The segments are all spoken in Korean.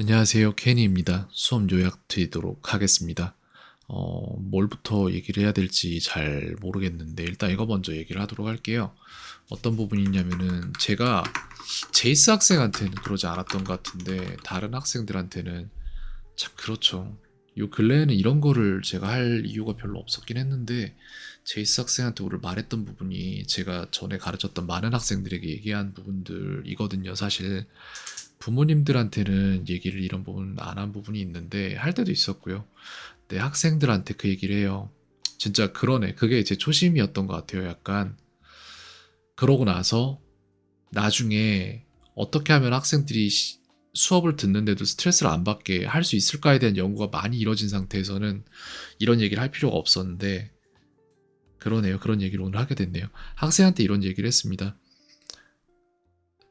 안녕하세요. 케니입니다. 수업 요약 드리도록 하겠습니다. 뭘부터 얘기를 해야 될지 잘 모르겠는데 일단 이거 먼저 얘기를 하도록 할게요. 어떤 부분이 있냐면은 제가 제이스 학생한테는 그러지 않았던 것 같은데 다른 학생들한테는 참 그렇죠. 요 근래에는 이런 거를 제가 할 이유가 별로 없었긴 했는데 제이스 학생한테 오늘 말했던 부분이 제가 전에 가르쳤던 많은 학생들에게 얘기한 부분들이거든요. 사실 부모님들한테는 얘기를 이런 부분 안 한 부분이 있는데 할 때도 있었고요. 내 학생들한테 그 얘기를 해요. 진짜 그러네. 그게 제 초심이었던 것 같아요. 약간 그러고 나서 나중에 어떻게 하면 학생들이 수업을 듣는데도 스트레스를 안 받게 할 수 있을까에 대한 연구가 많이 이뤄진 상태에서는 이런 얘기를 할 필요가 없었는데 그러네요. 그런 얘기를 오늘 하게 됐네요. 학생한테 이런 얘기를 했습니다.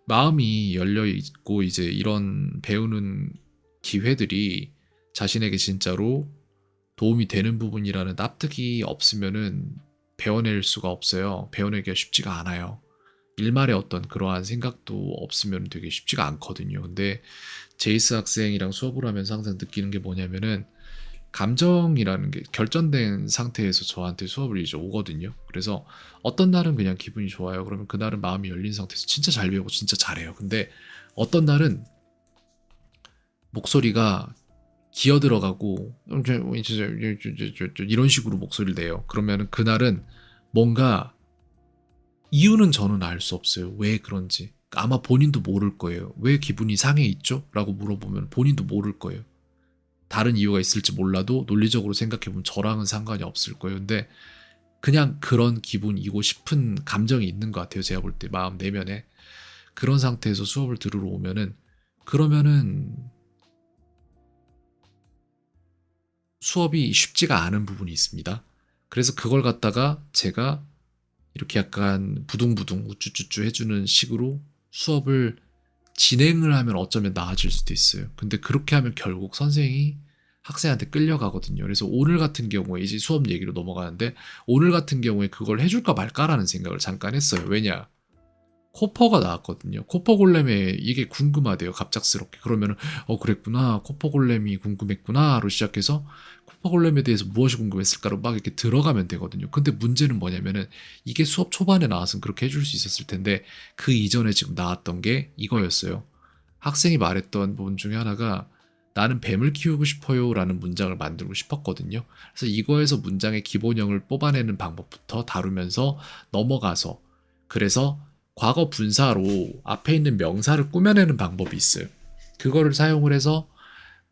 마음이 열려 있고 이제 이런 배우는 기회들이 자신에게 진짜로 도움이 되는 부분이라는 납득이 없으면은 배워낼 수가 없어요. 배워내기가 쉽지가 않아요. 일말의 어떤 그러한 생각도 없으면 되게 쉽지가 않거든요. 근데 제이스 학생이랑 수업을 하면서 항상 느끼는 게 뭐냐면은 감정이라는 게 결정된 상태에서 저한테 수업을 이제 오거든요. 그래서 어떤 날은 그냥 기분이 좋아요. 그러면 그날은 마음이 열린 상태에서 진짜 잘 배우고 진짜 잘해요. 근데 어떤 날은 목소리가 기어 들어가고 이런 식으로 목소리를 내요. 그러면은 그날은 뭔가 이유는 저는 알 수 없어요. 왜 그런지. 아마 본인도 모를 거예요. 왜 기분이 상해 있죠? 라고 물어보면 본인도 모를 거예요. 다른 이유가 있을지 몰라도 논리적으로 생각해보면 저랑은 상관이 없을 거예요. 근데 그냥 그런 기분이고 싶은 감정이 있는 것 같아요. 제가 볼 때 마음 내면에. 그런 상태에서 수업을 들으러 오면은 그러면은 수업이 쉽지가 않은 부분이 있습니다. 그래서 그걸 갖다가 제가 이렇게 약간 부둥부둥 우쭈쭈쭈 해주는 식으로 수업을 진행을 하면 어쩌면 나아질 수도 있어요. 근데 그렇게 하면 결국 선생이 학생한테 끌려가거든요. 그래서 오늘 같은 경우에 이제 수업 얘기로 넘어가는데 오늘 같은 경우에 그걸 해줄까 말까라는 생각을 잠깐 했어요. 왜냐? 코퍼가 나왔거든요. 코퍼 골렘에 이게 궁금하대요. 갑작스럽게. 그러면은 그랬구나. 코퍼 골렘이 궁금했구나로 시작해서 코퍼 골렘에 대해서 무엇이 궁금했을까로 막 이렇게 들어가면 되거든요. 근데 문제는 뭐냐면은 이게 수업 초반에 나왔으면 그렇게 해줄 수 있었을 텐데 그 이전에 지금 나왔던 게 이거였어요. 학생이 말했던 부분 중에 하나가 나는 뱀을 키우고 싶어요라는 문장을 만들고 싶었거든요. 그래서 이거에서 문장의 기본형을 뽑아내는 방법부터 다루면서 넘어가서 그래서 과거 분사로 앞에 있는 명사를 꾸며내는 방법이 있어요. 그거를 사용을 해서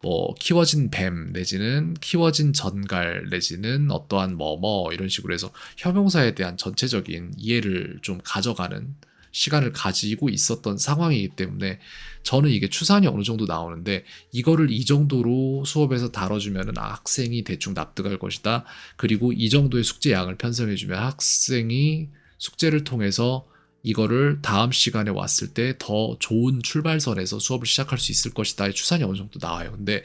뭐 키워진 뱀 내지는 키워진 전갈 내지는 어떠한 뭐뭐 이런 식으로 해서 형용사에 대한 전체적인 이해를 좀 가져가는 시간을 가지고 있었던 상황이기 때문에 저는 이게 추산이 어느 정도 나오는데 이거를 이 정도로 수업에서 다뤄주면 학생이 대충 납득할 것이다. 그리고 이 정도의 숙제 양을 편성해주면 학생이 숙제를 통해서 이거를 다음 시간에 왔을 때 더 좋은 출발선에서 수업을 시작할 수 있을 것이다의 추산이 어느 정도 나와요. 근데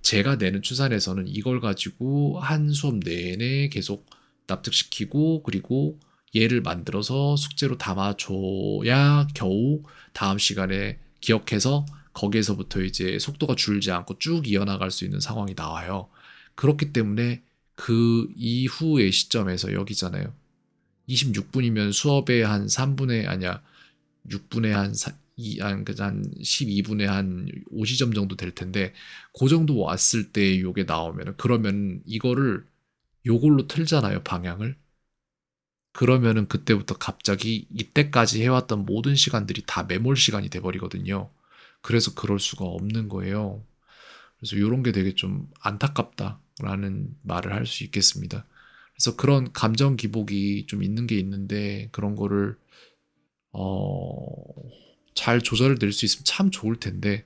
제가 내는 추산에서는 이걸 가지고 한 수업 내내 계속 납득시키고 그리고 얘를 만들어서 숙제로 담아줘야 겨우 다음 시간에 기억해서 거기에서부터 이제 속도가 줄지 않고 쭉 이어나갈 수 있는 상황이 나와요. 그렇기 때문에 그 이후의 시점에서 여기잖아요. 26분이면 수업의 한 3분의 아니야 6분의 한 12분의 한 5시점 정도 될 텐데 그 정도 왔을 때 요게 나오면 그러면 이거를 요걸로 틀잖아요 방향을. 그러면은 그때부터 갑자기 이때까지 해왔던 모든 시간들이 다 매몰 시간이 돼버리거든요. 그래서 그럴 수가 없는 거예요. 그래서 요런 게 되게 좀 안타깝다라는 말을 할 수 있겠습니다. 그래서 그런 감정 기복이 좀 있는 게 있는데 그런 거를 어, 잘 조절을 낼 수 있으면 참 좋을 텐데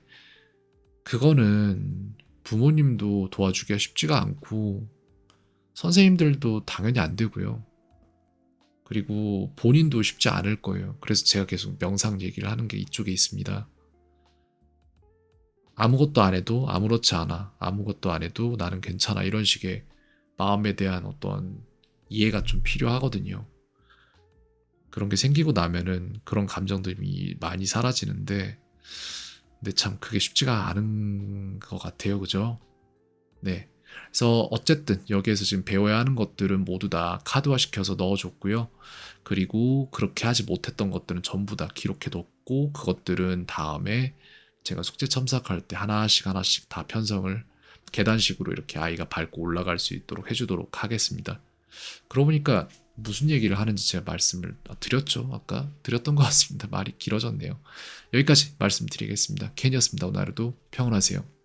그거는 부모님도 도와주기가 쉽지가 않고 선생님들도 당연히 안 되고요. 그리고 본인도 쉽지 않을 거예요. 그래서 제가 계속 명상 얘기를 하는 게 이쪽에 있습니다. 아무것도 안 해도 아무렇지 않아. 아무것도 안 해도 나는 괜찮아. 이런 식의 마음에 대한 어떤 이해가 좀 필요하거든요. 그런 게 생기고 나면은 그런 감정들이 많이 사라지는데 근데 참 그게 쉽지가 않은 것 같아요. 그죠? 네. 그래서 어쨌든 여기에서 지금 배워야 하는 것들은 모두 다 카드화시켜서 넣어줬고요. 그리고 그렇게 하지 못했던 것들은 전부 다 기록해뒀고 그것들은 다음에 제가 숙제 첨삭할 때 하나씩 하나씩 다 편성을 계단식으로 이렇게 아이가 밟고 올라갈 수 있도록 해주도록 하겠습니다. 그러고 보니까 무슨 얘기를 하는지 제가 말씀을 드렸죠. 아까 드렸던 것 같습니다. 말이 길어졌네요. 여기까지 말씀드리겠습니다. 켄이었습니다. 오늘 하루도 평온하세요.